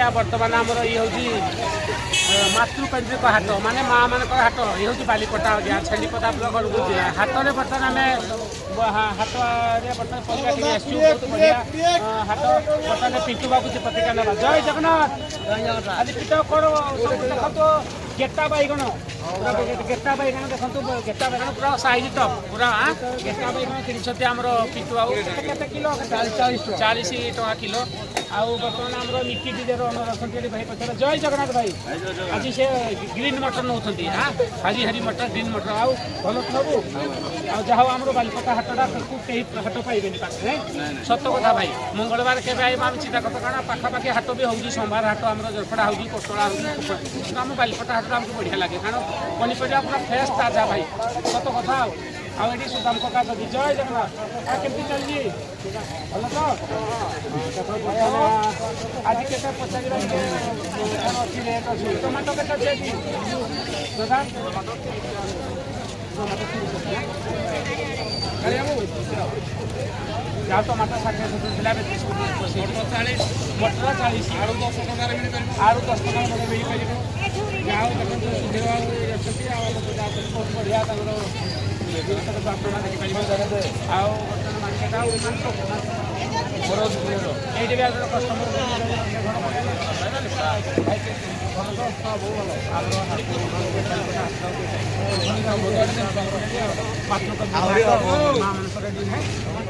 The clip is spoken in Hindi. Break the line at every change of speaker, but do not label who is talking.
आज्ञा बर्तमान आमर ये हूँ मातृकेन्द्रिक हाट माने माँ मान हाट ये हूँ बालीपटा आज्ञा छेलीपटा ब्लक हाथ में बर्तमान आम हाथ बर्तमान परिवार बहुत बढ़िया हाट बर्तमान पिंटू बाबू से प्रतिज्ञा ना जय जगन्नाथ आज पिट कौन देखो गेटा बैगण पूरा गेटा बैगण देखो गेटा बैगण पूरा साइज टप पूरा गेटा बैगण किनी आमर पिंटू बाबू केते किलो 40 टका किलो आउ बर्तमान आम निकी डीजे रही भाई पचार जय जगन्नाथ भाई आज से ग्रीन मटर नौ हाजी हरी मटर ग्रीन मटर आउ भल सबू आउ आम बालीपटा हाटा कहीं हाट पाइबे पाखे सत कथा भाई मंगलवार के आम चिंता कथ कारण पाखापाखि हाट भी हो सोमवार हाट आम जरपड़ा हो कोटला हो आम बालीपटा हाट आमको बढ़िया लगे कारण पनीपरिया पूरा फ्रेश ताजा भाई सत कथा आउे सुदाम कका दि जय जगन्नाथ केमती चलिए भल तो आज के पचार रेट अच्छी टमाटो के दादा जाओ टमाटर 60 मटर 40 आलू 10 टकर मिलपार जाओ देखो सुधीर बहुत बढ़िया आओ मार्केट ये भी कस्टमर माँ मान